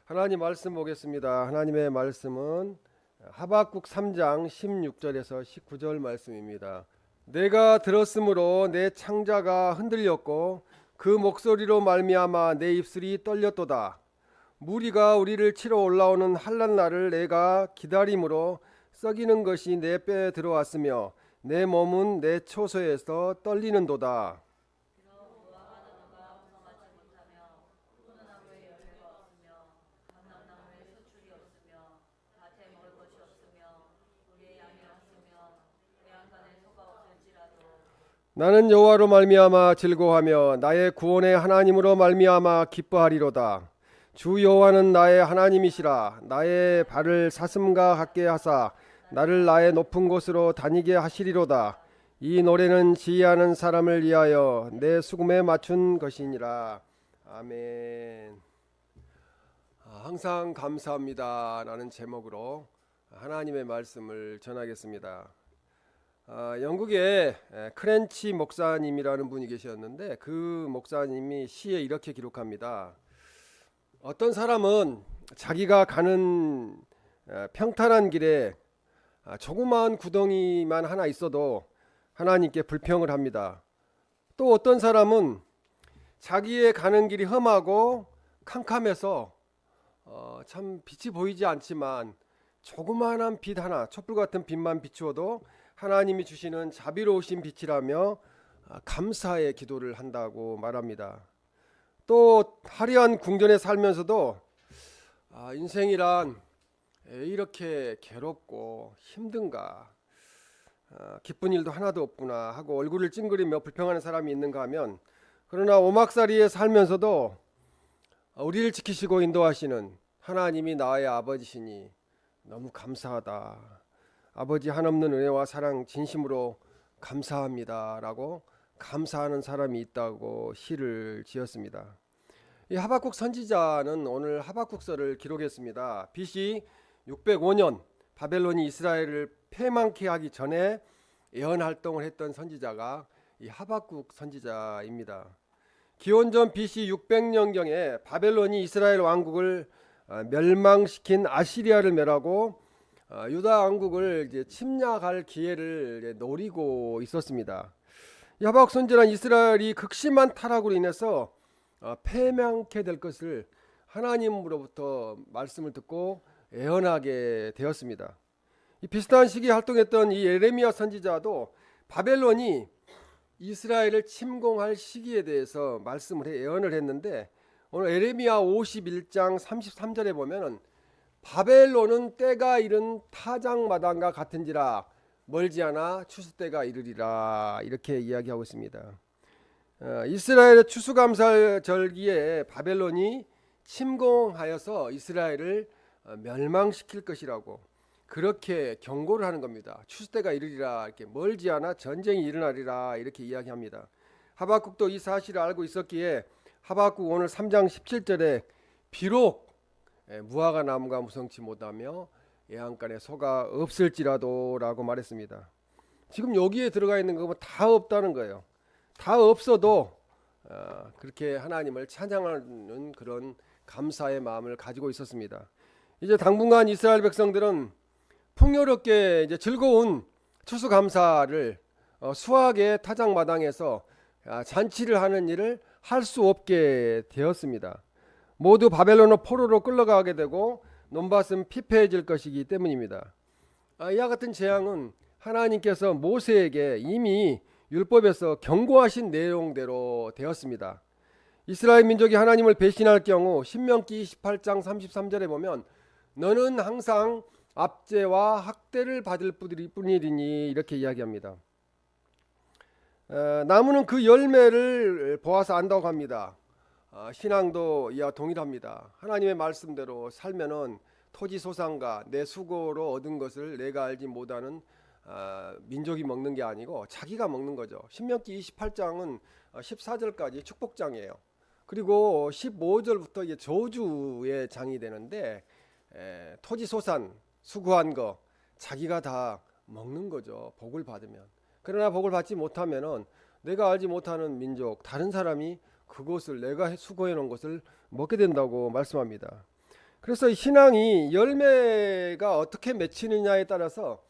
하나님 말씀 보겠습니다. 하나님의 말씀은 하박국 3장 16절에서 19절 말씀입니다. 내가 들었으므로 내 창자가 흔들렸고 그 목소리로 말미암아 내 입술이 떨렸도다. 무리가 우리를 치러 올라오는 환난 날을 내가 기다림으로 썩이는 것이 내 뼈에 들어왔으며 내 몸은 내 초소에서 떨리는도다. 나는 여호와로 말미암아 즐거워하며 나의 구원의 하나님으로 말미암아 기뻐하리로다. 주 여호와는 나의 하나님이시라. 나의 발을 사슴과 같게 하사 나를 나의 높은 곳으로 다니게 하시리로다. 이 노래는 지혜하는 사람을 위하여 내 수금에 맞춘 것이니라. 아멘. 항상 감사합니다 라는 제목으로 하나님의 말씀을 전하겠습니다. 영국에 크렌치 목사님이라는 분이 계셨는데 그 목사님이 시에 이렇게 기록합니다. 어떤 사람은 자기가 가는 평탄한 길에 조그마한 구덩이만 하나 있어도 하나님께 불평을 합니다. 또 어떤 사람은 자기의 가는 길이 험하고 캄캄해서 참 빛이 보이지 않지만 조그마한 빛 하나, 촛불 같은 빛만 비추어도 하나님이 주시는 자비로우신 빛이라며 감사의 기도를 한다고 말합니다. 또 화려한 궁전에 살면서도 인생이란 이렇게 괴롭고 힘든가, 기쁜 일도 하나도 없구나 하고 얼굴을 찡그리며 불평하는 사람이 있는가 하면, 그러나 오막살이에 살면서도 우리를 지키시고 인도하시는 하나님이 나의 아버지시니 너무 감사하다. 아버지 한없는 은혜와 사랑 진심으로 감사합니다 라고 감사하는 사람이 있다고 시를 지었습니다. 이 하박국 선지자는 오늘 하박국서를 기록했습니다. BC 605년 바벨론이 이스라엘을 패망케 하기 전에 예언 활동을 했던 선지자가 이 하박국 선지자입니다. 기원전 BC 600년경에 바벨론이 이스라엘 왕국을 멸망시킨 아시리아를 멸하고 유다 왕국을 이제 침략할 기회를 노리고 있었습니다. 이 하박국 선지자는 이스라엘이 극심한 타락으로 인해서 패망케 될 것을 하나님으로부터 말씀을 듣고 예언하게 되었습니다. 이 비슷한 시기에 활동했던 이 예레미야 선지자도 바벨론이 이스라엘을 침공할 시기에 대해서 말씀을 예언을 했는데, 오늘 예레미야 51장 33절에 보면은 바벨론은 때가 이른 타작마당과 같은지라 멀지 않아 추수 때가 이르리라 이렇게 이야기하고 있습니다. 이스라엘의 추수감사절기에 바벨론이 침공하여서 이스라엘을 멸망시킬 것이라고 그렇게 경고를 하는 겁니다. 추수때가 이르리라, 이렇게 멀지 않아 전쟁이 일어나리라 이렇게 이야기합니다. 하박국도 이 사실을 알고 있었기에 하박국 오늘 3장 17절에 비록 무화과 나무가 무성치 못하며 애양간에 소가 없을지라도 라고 말했습니다. 지금 여기에 들어가 있는 거 다 없다는 거예요. 다 없어도 그렇게 하나님을 찬양하는 그런 감사의 마음을 가지고 있었습니다. 이제 당분간 이스라엘 백성들은 풍요롭게 이제 즐거운 추수감사를 수확의 타작마당에서 잔치를 하는 일을 할 수 없게 되었습니다. 모두 바벨론의 포로로 끌려가게 되고 논밭은 피폐해질 것이기 때문입니다. 이와 같은 재앙은 하나님께서 모세에게 이미 율법에서 경고하신 내용대로 되었습니다. 이스라엘 민족이 하나님을 배신할 경우 신명기 28장 33절에 보면 너는 항상 압제와 학대를 받을 뿐이리니 이렇게 이야기합니다. 나무는 그 열매를 보아서 안다고 합니다. 신앙도 이와 동일합니다. 하나님의 말씀대로 살면은 토지 소산과 내 수고로 얻은 것을 내가 알지 못하는 민족이 먹는 게 아니고 자기가 먹는 거죠. 신명기 28장은 14절까지 축복장이에요. 그리고 15절부터 이제 저주의 장이 되는데 토지 소산 수고한 거 자기가 다 먹는 거죠. 복을 받으면. 그러나 복을 받지 못하면은 내가 알지 못하는 민족, 다른 사람이 그것을 내가 수고해 놓은 것을 먹게 된다고 말씀합니다. 그래서 신앙이 열매가 어떻게 맺히느냐에 따라서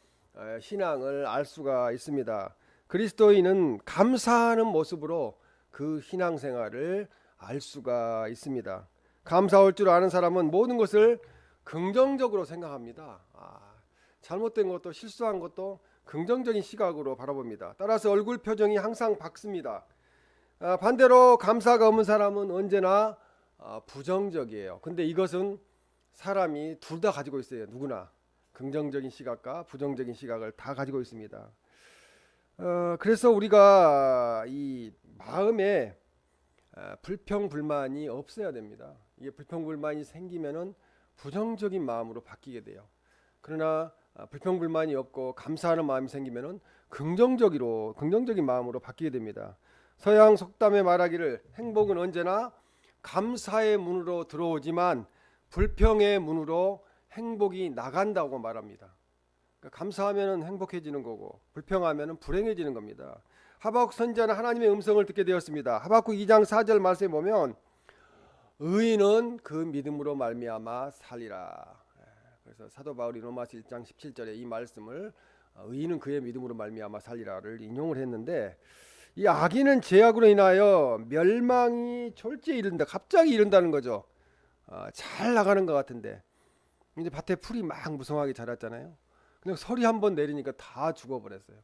신앙을 알 수가 있습니다. 그리스도인은 감사하는 모습으로 그 신앙생활을 알 수가 있습니다. 감사할 줄 아는 사람은 모든 것을 긍정적으로 생각합니다. 잘못된 것도 실수한 것도 긍정적인 시각으로 바라봅니다. 따라서 얼굴 표정이 항상 밝습니다. 반대로 감사가 없는 사람은 언제나 부정적이에요. 근데 이것은 사람이 둘 다 가지고 있어요. 누구나 긍정적인 시각과 부정적인 시각을 다 가지고 있습니다. 그래서 우리가 이 마음에 불평불만이 없어야 됩니다. 이게 불평불만이 생기면은 부정적인 마음으로 바뀌게 돼요. 그러나 불평불만이 없고 감사하는 마음이 생기면은 긍정적인 마음으로 바뀌게 됩니다. 서양 속담에 말하기를 행복은 언제나 감사의 문으로 들어오지만 불평의 문으로 행복이 나간다고 말합니다. 그러니까 감사하면 행복해지는 거고 불평하면 불행해지는 겁니다. 하박국 선지자는 하나님의 음성을 듣게 되었습니다. 하박국 2장 4절 말씀에 보면 의인은 그 믿음으로 말미암아 살리라. 그래서 사도 바울이 로마서 1장 17절에 이 말씀을 의인은 그의 믿음으로 말미암아 살리라를 인용을 했는데, 이 악인은 죄악으로 인하여 멸망이 졸지에 이른다. 갑자기 이른다는 거죠. 잘 나가는 것 같은데 이제 밭에 풀이 막 무성하게 자랐잖아요. 그냥 서리 한번 내리니까 다 죽어버렸어요.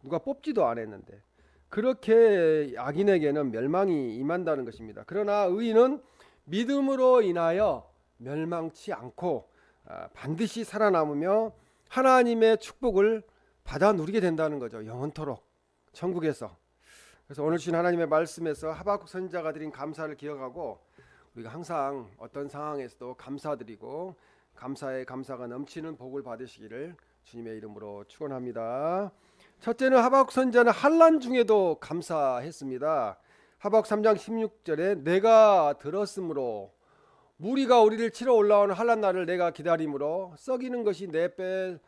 누가 뽑지도 않았는데. 그렇게 악인에게는 멸망이 임한다는 것입니다. 그러나 의인은 믿음으로 인하여 멸망치 않고 반드시 살아남으며 하나님의 축복을 받아 누리게 된다는 거죠. 영원토록 천국에서. 그래서 오늘 주신 하나님의 말씀에서 하박국 선지자가 드린 감사를 기억하고 우리가 항상 어떤 상황에서도 감사드리고 감사의 감사가 넘치는 복을 받으시기를 주님의 이름으로 축원합니다. 첫째는 하박국 선지자는 환난 중에도 감사했습니다. 하박국 3장 16절에 내가 들었으므로 무리가 우리를 치러 올라오는 환난 날을 내가 기다림으로 썩이는 것이 내 뼈에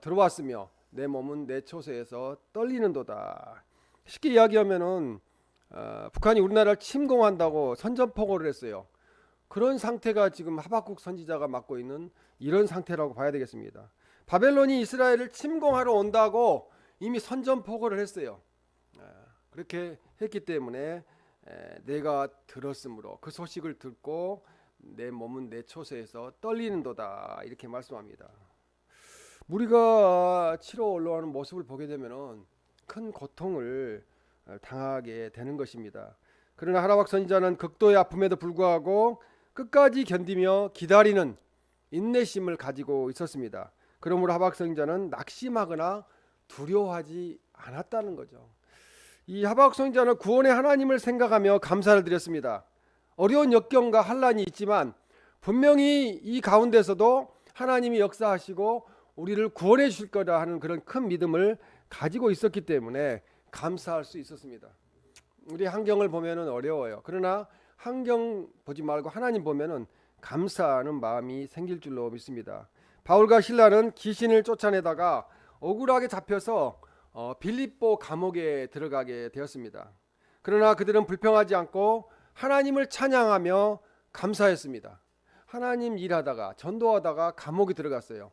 들어왔으며 내 몸은 내 초소에서 떨리는도다. 쉽게 이야기하면은 북한이 우리나라를 침공한다고 선전포고를 했어요. 그런 상태가 지금 하박국 선지자가 맡고 있는 이런 상태라고 봐야 되겠습니다. 바벨론이 이스라엘을 침공하러 온다고 이미 선전포고를 했어요. 그렇게 했기 때문에 내가 들었으므로 그 소식을 듣고 내 몸은 내 초소에서 떨리는도다 이렇게 말씀합니다. 무리가 치러 올라오는 모습을 보게 되면은 큰 고통을 당하게 되는 것입니다. 그러나 하박국 선지자는 극도의 아픔에도 불구하고 끝까지 견디며 기다리는 인내심을 가지고 있었습니다. 그러므로 하박국 선지자는 낙심하거나 두려워하지 않았다는 거죠. 이 하박국 선지자는 구원의 하나님을 생각하며 감사를 드렸습니다. 어려운 역경과 환난이 있지만 분명히 이 가운데서도 하나님이 역사하시고 우리를 구원해 주실 거다 하는 그런 큰 믿음을 가지고 있었기 때문에 감사할 수 있었습니다. 우리 환경을 보면은 어려워요. 그러나 환경 보지 말고 하나님 보면은 감사하는 마음이 생길 줄로 믿습니다. 바울과 실라는 귀신을 쫓아내다가 억울하게 잡혀서 빌립보 감옥에 들어가게 되었습니다. 그러나 그들은 불평하지 않고 하나님을 찬양하며 감사했습니다. 하나님 일하다가 전도하다가 감옥에 들어갔어요.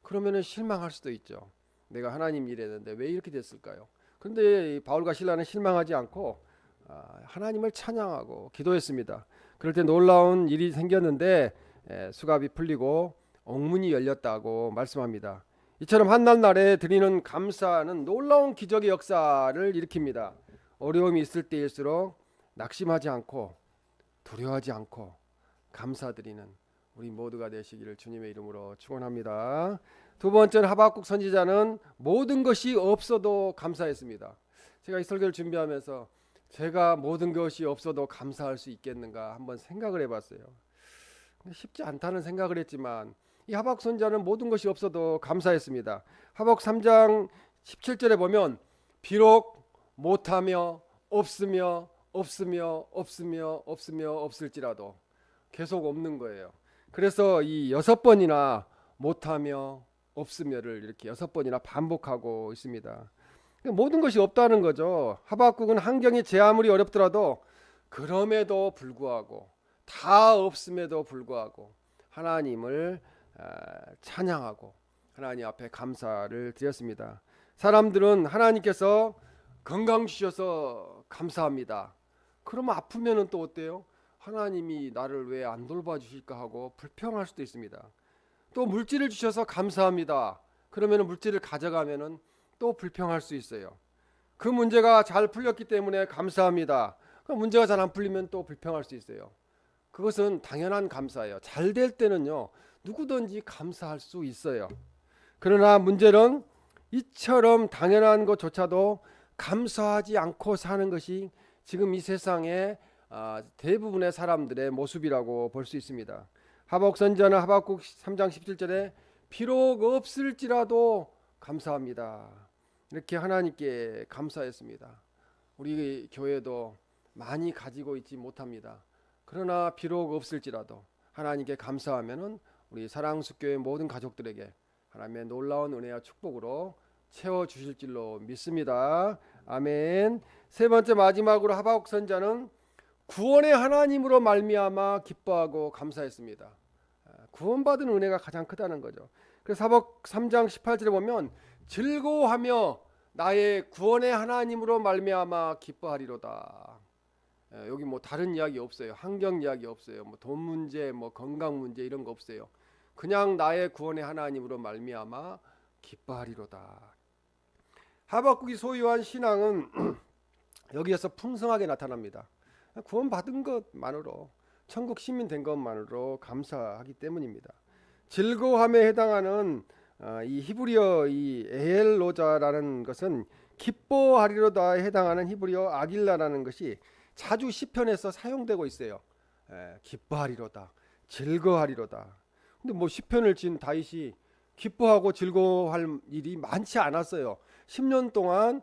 그러면은 실망할 수도 있죠. 내가 하나님 일했는데 왜 이렇게 됐을까요? 그런데 바울과 실라는 실망하지 않고 하나님을 찬양하고 기도했습니다. 그럴 때 놀라운 일이 생겼는데 수갑이 풀리고 옥문이 열렸다고 말씀합니다. 이처럼 한날 날에 드리는 감사는 놀라운 기적의 역사를 일으킵니다. 어려움이 있을 때일수록 낙심하지 않고 두려워하지 않고 감사드리는 우리 모두가 되시기를 주님의 이름으로 축원합니다. 두 번째는 하박국 선지자는 모든 것이 없어도 감사했습니다. 제가 이 설교를 준비하면서 제가 모든 것이 없어도 감사할 수 있겠는가 한번 생각을 해봤어요. 쉽지 않다는 생각을 했지만 이 하박국 선지자는 모든 것이 없어도 감사했습니다. 하박국 3장 17절에 보면 비록 못하며 없으며 없을지라도 계속 없는 거예요. 그래서 이 6번이나 못하며 없으며를 이렇게 6번이나 반복하고 있습니다. 모든 것이 없다는 거죠. 하박국은 환경이 제 아무리 어렵더라도 그럼에도 불구하고 다 없음에도 불구하고 하나님을 찬양하고 하나님 앞에 감사를 드렸습니다. 사람들은 하나님께서 건강 주셔서 감사합니다. 그러면 아프면은 또 어때요? 하나님이 나를 왜 안 돌봐주실까 하고 불평할 수도 있습니다. 또 물질을 주셔서 감사합니다. 그러면 물질을 가져가면은 또 불평할 수 있어요. 그 문제가 잘 풀렸기 때문에 감사합니다. 그 문제가 잘 안 풀리면 또 불평할 수 있어요. 그것은 당연한 감사예요. 잘 될 때는요, 누구든지 감사할 수 있어요. 그러나 문제는 이처럼 당연한 것조차도 감사하지 않고 사는 것이 지금 이 세상의 대부분의 사람들의 모습이라고 볼 수 있습니다. 하박국 선지자는 하박국 3장 17절에 비록 없을지라도 감사합니다. 이렇게 하나님께 감사했습니다. 우리 교회도 많이 가지고 있지 못합니다. 그러나 비록 없을지라도 하나님께 감사하면은 우리 사랑숲교회 모든 가족들에게 하나님의 놀라운 은혜와 축복으로 채워 주실 줄로 믿습니다. 아멘. 세 번째 마지막으로 하박국 선지자는 구원의 하나님으로 말미암아 기뻐하고 감사했습니다. 구원받은 은혜가 가장 크다는 거죠. 그래서 하박국 3장 18절에 보면 즐거워하며 나의 구원의 하나님으로 말미암아 기뻐하리로다. 여기 뭐 다른 이야기 없어요. 환경 이야기 없어요. 뭐 돈 문제, 뭐 건강 문제 이런 거 없어요. 그냥 나의 구원의 하나님으로 말미암아 기뻐하리로다. 하박국이 소유한 신앙은 여기에서 풍성하게 나타납니다. 구원받은 것만으로, 천국 시민 된 것만으로 감사하기 때문입니다. 즐거움에 해당하는 이 히브리어 이 에헬로자라는 것은 기뻐하리로다에 해당하는 히브리어 아길라라는 것이 자주 시편에서 사용되고 있어요. 기뻐하리로다, 즐거워하리로다. 근데 뭐 시편을 진 다윗이 기뻐하고 즐거워할 일이 많지 않았어요. 10년 동안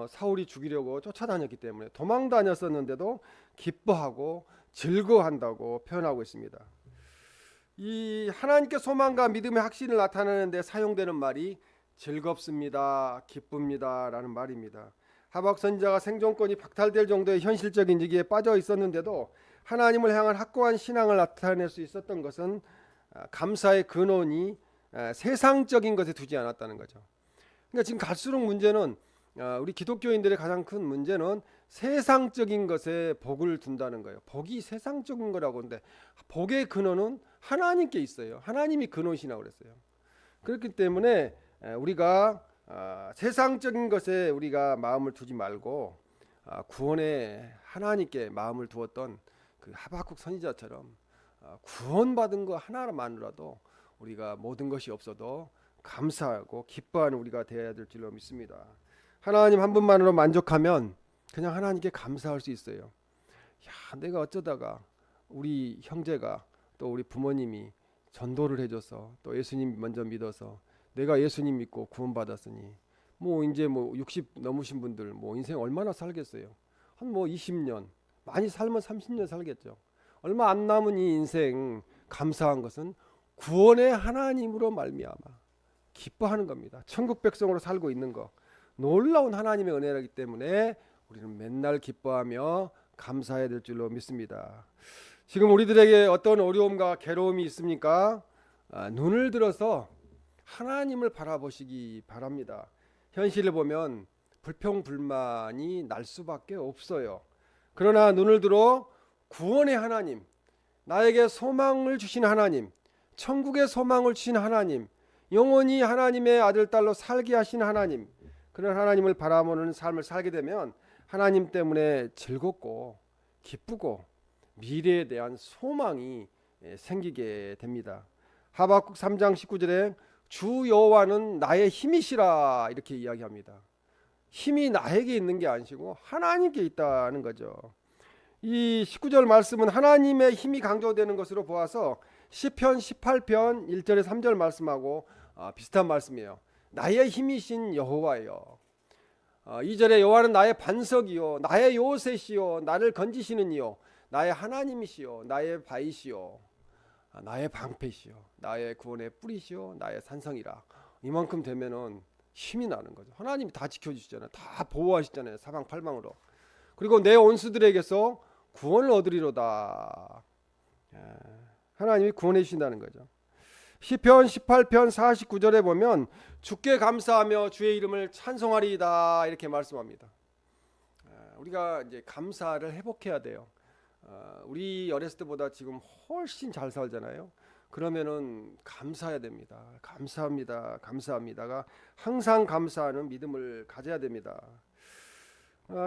사울이 죽이려고 쫓아다녔기 때문에 도망 다녔었는데도 기뻐하고 즐거워한다고 표현하고 있습니다. 이 하나님께 소망과 믿음의 확신을 나타내는데 사용되는 말이 즐겁습니다, 기쁩니다라는 말입니다. 하박국 선지자가 생존권이 박탈될 정도의 현실적인 위기에 빠져 있었는데도 하나님을 향한 확고한 신앙을 나타낼 수 있었던 것은 감사의 근원이 세상적인 것에 두지 않았다는 거죠. 그러니까 지금 갈수록 문제는 우리 기독교인들의 가장 큰 문제는 세상적인 것에 복을 둔다는 거예요. 복이 세상적인 거라고 하는데 복의 근원은 하나님께 있어요. 하나님이 근원이시라고 그랬어요. 그렇기 때문에 우리가 세상적인 것에 우리가 마음을 두지 말고 구원에 하나님께 마음을 두었던 그 하박국 선지자처럼 구원받은 거 하나만으로도 우리가 모든 것이 없어도 감사하고 기뻐하는 우리가 되어야 될 줄로 믿습니다. 하나님 한 분만으로 만족하면 그냥 하나님께 감사할 수 있어요. 야, 내가 어쩌다가 우리 형제가 또 우리 부모님이 전도를 해줘서 또 예수님 먼저 믿어서 내가 예수님 믿고 구원받았으니 뭐 이제 뭐 60 넘으신 분들 뭐 인생 얼마나 살겠어요? 한 뭐 20년, 많이 살면 30년 살겠죠. 얼마 안 남은 이 인생 감사한 것은 구원의 하나님으로 말미암아 기뻐하는 겁니다. 천국 백성으로 살고 있는 거 놀라운 하나님의 은혜이기 때문에 우리는 맨날 기뻐하며 감사해야 될 줄로 믿습니다. 지금 우리들에게 어떤 어려움과 괴로움이 있습니까? 눈을 들어서 하나님을 바라보시기 바랍니다. 현실을 보면 불평불만이 날 수밖에 없어요. 그러나 눈을 들어 구원의 하나님, 나에게 소망을 주신 하나님, 천국의 소망을 주신 하나님, 영원히 하나님의 아들 딸로 살게 하신 하나님, 그런 하나님을 바라보는 삶을 살게 되면 하나님 때문에 즐겁고 기쁘고 미래에 대한 소망이 생기게 됩니다. 하박국 3장 19절에 주 여호와는 나의 힘이시라 이렇게 이야기합니다. 힘이 나에게 있는 게 아니고 하나님께 있다는 거죠. 이 19절 말씀은 하나님의 힘이 강조되는 것으로 보아서 시편 18편 1절에 3절 말씀하고 비슷한 말씀이에요. 나의 힘이신 여호와여. 2절에 여호와는 나의 반석이요 나의 요새시요 나를 건지시는 이요 나의 하나님이시요 나의 바위시요 나의 방패시요 나의 구원의 뿌리시요 나의 산성이라. 이만큼 되면은 힘이 나는 거죠. 하나님이 다 지켜주시잖아요. 다 보호하시잖아요. 사방팔방으로. 그리고 내 온수들에게서 구원을 얻으리로다. 하나님이 구원해 주신다는 거죠. 시편 18편 49절에 보면 주께 감사하며 주의 이름을 찬송하리이다 이렇게 말씀합니다. 우리가 이제 감사를 회복해야 돼요. 우리 어렸을 때보다 지금 훨씬 잘 살잖아요. 그러면은 감사해야 됩니다. 감사합니다. 감사합니다가 항상 감사하는 믿음을 가져야 됩니다.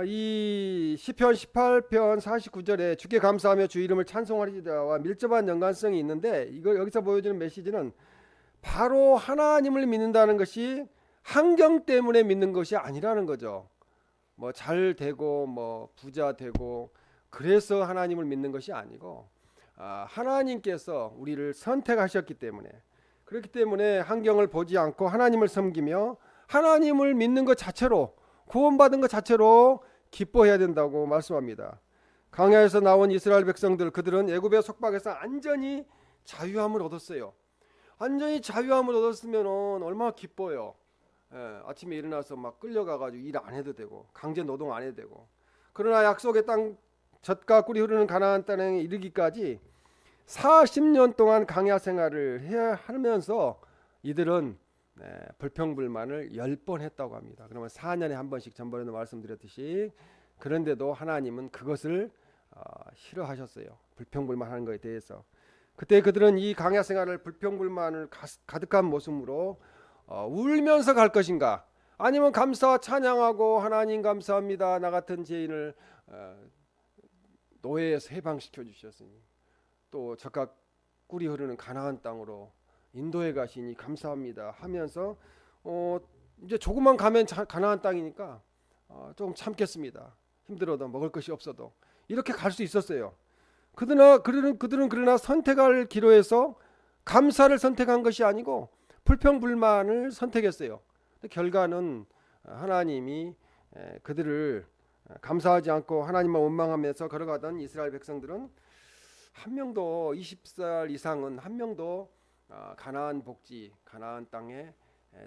이 시편 18편 49절에 주께 감사하며 주 이름을 찬송하리이다와 밀접한 연관성이 있는데 이거 여기서 보여주는 메시지는 바로 하나님을 믿는다는 것이 환경 때문에 믿는 것이 아니라는 거죠. 뭐 잘 되고 뭐 부자 되고 그래서 하나님을 믿는 것이 아니고 하나님께서 우리를 선택하셨기 때문에 그렇기 때문에 환경을 보지 않고 하나님을 섬기며 하나님을 믿는 것 자체로 구원받은 것 자체로 기뻐해야 된다고 말씀합니다. 광야에서 나온 이스라엘 백성들 그들은 애굽의 속박에서 완전히 자유함을 얻었어요. 완전히 자유함을 얻었으면 얼마나 기뻐요. 아침에 일어나서 막 끌려가가지고 일 안 해도 되고 강제 노동 안 해도 되고 그러나 약속의 땅 젖과 꿀이 흐르는 가나안 땅에 이르기까지 40년 동안 강야 생활을 해야 하면서 이들은 불평불만을 10번 했다고 합니다. 그러면 4년에 한 번씩 전번에도 말씀드렸듯이 그런데도 하나님은 그것을 싫어하셨어요. 불평불만하는 것에 대해서. 그때 그들은 이 강야 생활을 불평불만을 가득한 모습으로 울면서 갈 것인가 아니면 감사와 찬양하고 하나님 감사합니다. 나 같은 죄인을 노예에서 해방시켜 주셨으니 또 젖과 꿀이 흐르는 가나안 땅으로 인도에 가시니 감사합니다 하면서 이제 조금만 가면 가나안 땅이니까 조금 참겠습니다. 힘들어도 먹을 것이 없어도 이렇게 갈 수 있었어요. 그들은 그러나 선택할 기로에서 감사를 선택한 것이 아니고 불평불만을 선택했어요. 결과는 하나님이 그들을 감사하지 않고 하나님만 원망하면서 걸어가던 이스라엘 백성들은 한 명도 20살 이상은 한 명도 가나안 복지 가나안 땅에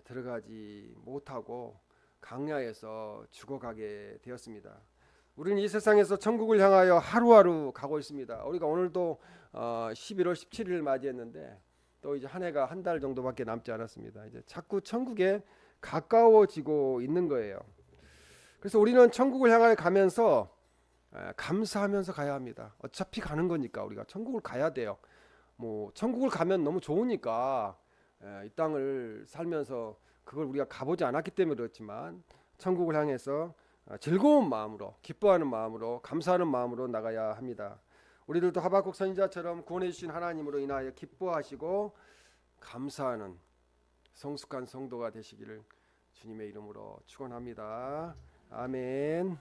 들어가지 못하고 광야에서 죽어가게 되었습니다. 우리는 이 세상에서 천국을 향하여 하루하루 가고 있습니다. 우리가 오늘도 11월 17일을 맞이했는데 또 이제 한 해가 한 달 정도밖에 남지 않았습니다. 이제 자꾸 천국에 가까워지고 있는 거예요. 그래서 우리는 천국을 향하여 가면서 감사하면서 가야 합니다. 어차피 가는 거니까 우리가 천국을 가야 돼요. 뭐 천국을 가면 너무 좋으니까 이 땅을 살면서 그걸 우리가 가보지 않았기 때문에 그렇지만 천국을 향해서 즐거운 마음으로 기뻐하는 마음으로 감사하는 마음으로 나가야 합니다. 우리들도 하박국 선지자처럼 구원해 주신 하나님으로 인하여 기뻐하시고 감사하는 성숙한 성도가 되시기를 주님의 이름으로 축원합니다. 아멘.